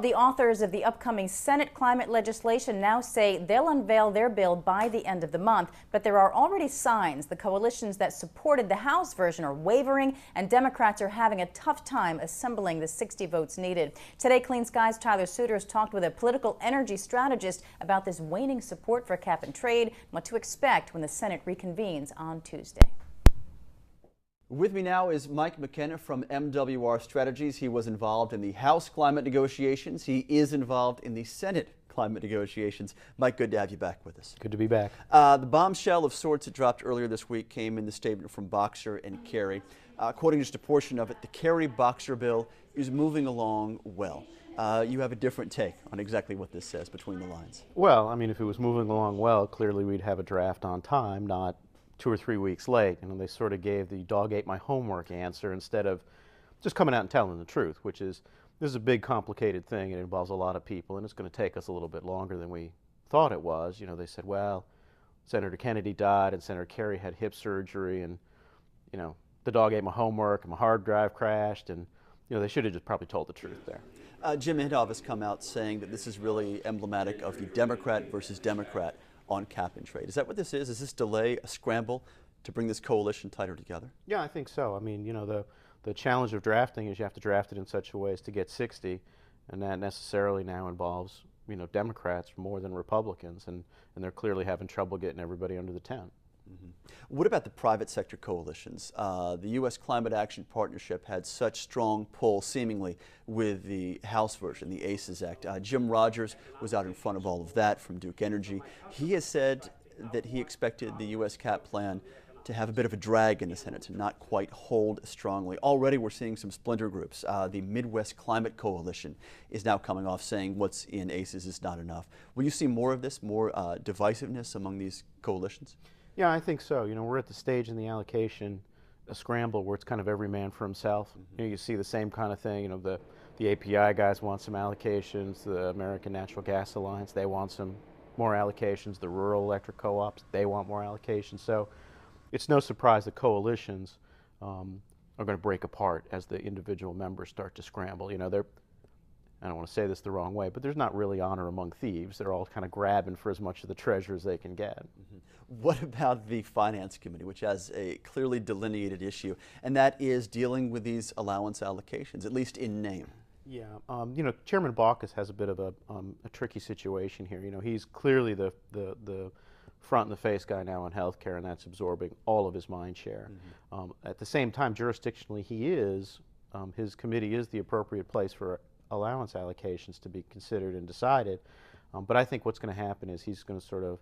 The authors of the upcoming Senate climate legislation now say they'll unveil their bill by the end of the month, but there are already signs the coalitions that supported the House version are wavering, and Democrats are having a tough time assembling the 60 votes needed. Today, Clean Skies' Tyler Suiters talked with a political energy strategist about this waning support for cap and trade, and what to expect when the Senate reconvenes on Tuesday. With me now is Mike McKenna from MWR Strategies. He was involved in the House climate negotiations. He is involved in the Senate climate negotiations. Mike, good to have you back with us. Good to be back. The bombshell of sorts that dropped earlier this week came in the statement from Boxer and Kerry. Quoting just a portion of it, the Kerry Boxer bill is moving along well. You have a different take on exactly what this says between the lines. Well, I mean, if it was moving along well, clearly we'd have a draft on time, not 2 or 3 weeks late. You know, they sort of gave the dog ate my homework answer instead of just coming out and telling the truth, which is this is a big complicated thing. It involves a lot of people and it's going to take us a little bit longer than we thought it was. You know, they said, well, Senator Kennedy died and Senator Kerry had hip surgery and, you know, the dog ate my homework and my hard drive crashed, and, you know, they should have just probably told the truth there. Jim Inhofe has come out saying that this is really emblematic of the Democrat versus Democrat on cap and trade. Is that what this is? Is this delay a scramble to bring this coalition tighter together? Yeah, I think so. I mean, you know, the challenge of drafting is you have to draft it in such a way as to get 60, and that necessarily now involves, you know, Democrats more than Republicans, and they're clearly having trouble getting everybody under the tent. Mm-hmm. What about the private sector coalitions? The U.S. Climate Action Partnership had such strong pull, seemingly, with the House version, the ACES Act. Jim Rogers was out in front of all of that from Duke Energy. He has said that he expected the U.S. cap plan to have a bit of a drag in the Senate, to not quite hold strongly. Already we're seeing some splinter groups. The Midwest Climate Coalition is now coming off saying what's in ACES is not enough. Will you see more of this, more divisiveness among these coalitions? Yeah, I think so. You know, we're at the stage in the allocation, a scramble where it's kind of every man for himself. Mm-hmm. You know, you see the same kind of thing. You know, the API guys want some allocations. The American Natural Gas Alliance, they want some more allocations. The rural electric co-ops, they want more allocations. So it's no surprise that coalitions are going to break apart as the individual members start to scramble. You know, I don't want to say this the wrong way, but there's not really honor among thieves. They're all kind of grabbing for as much of the treasure as they can get. Mm-hmm. What about the Finance Committee, which has a clearly delineated issue, and that is dealing with these allowance allocations, at least in name? Yeah, you know, Chairman Baucus has a bit of a tricky situation here. You know, he's clearly the front and the face guy now on healthcare, and that's absorbing all of his mind share. Mm-hmm. At the same time, jurisdictionally, his committee is the appropriate place for allowance allocations to be considered and decided. But I think what's going to happen is he's going to sort of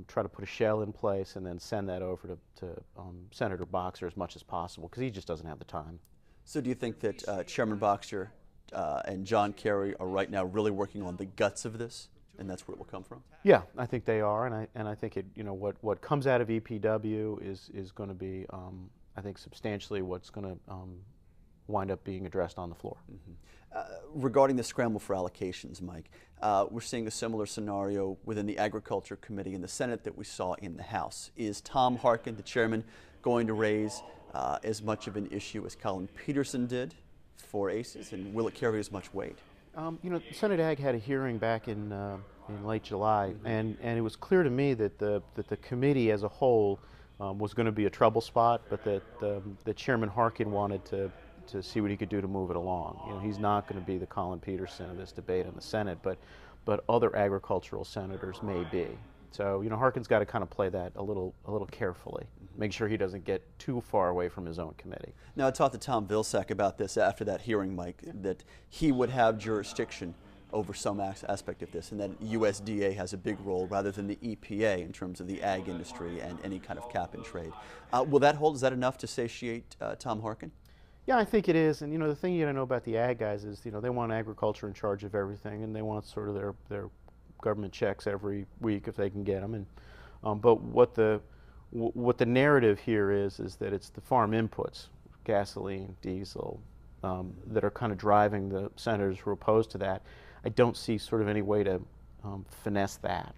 try to put a shell in place and then send that over to Senator Boxer as much as possible, because he just doesn't have the time. So do you think that Chairman Boxer and John Kerry are right now really working on the guts of this, and that's where it will come from? Yeah, I think they are, and I think it, you know, what comes out of EPW is going to be, I think, substantially what's going to wind up being addressed on the floor. Mm-hmm. Regarding the scramble for allocations, Mike, we're seeing a similar scenario within the Agriculture Committee in the Senate that we saw in the House. Is Tom Harkin, the chairman, going to raise as much of an issue as Colin Peterson did for ACES, and will it carry as much weight? You know, Senate Ag had a hearing back in late July, mm-hmm. and it was clear to me that the committee as a whole was going to be a trouble spot, but that Chairman Harkin wanted to see what he could do to move it along. You know, he's not going to be the Colin Peterson of this debate in the Senate, but other agricultural senators may be. So, you know, Harkin's got to kind of play that a little carefully, mm-hmm. make sure he doesn't get too far away from his own committee. Now, I talked to Tom Vilsack about this after that hearing, Mike, yeah. that he would have jurisdiction over some aspect of this, and that USDA has a big role rather than the EPA in terms of the ag industry and any kind of cap and trade. Will that hold? Is that enough to satiate Tom Harkin? Yeah, I think it is. And, you know, the thing you got to know about the ag guys is, you know, they want agriculture in charge of everything, and they want sort of their government checks every week if they can get them. And but what the narrative here is that it's the farm inputs, gasoline, diesel, that are kind of driving the senators who are opposed to that. I don't see sort of any way to finesse that.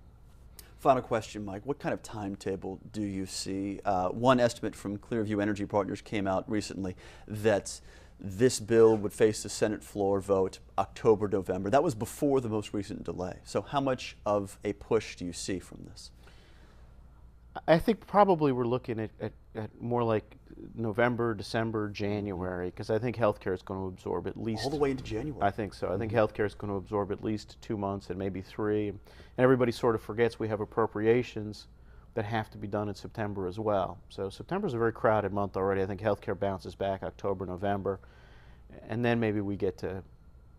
Final question, Mike. What kind of timetable do you see? One estimate from Clearview Energy Partners came out recently that this bill would face the Senate floor vote October, November. That was before the most recent delay. So how much of a push do you see from this? I think probably we're looking at more like November, December, January, because I think healthcare is going to absorb at least... All the way into January. I think so. I think healthcare is going to absorb at least 2 months and maybe 3. And everybody sort of forgets we have appropriations that have to be done in September as well. So September is a very crowded month already. I think healthcare bounces back October, November, and then maybe we get to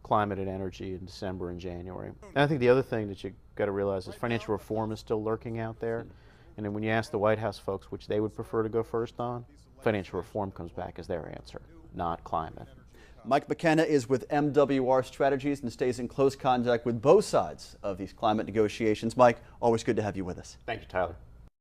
climate and energy in December and January. And I think the other thing that you got to realize is financial reform is still lurking out there. And then when you ask the White House folks which they would prefer to go first on, financial reform comes back as their answer, not climate. Mike McKenna is with MWR Strategies and stays in close contact with both sides of these climate negotiations. Mike, always good to have you with us. Thank you, Tyler.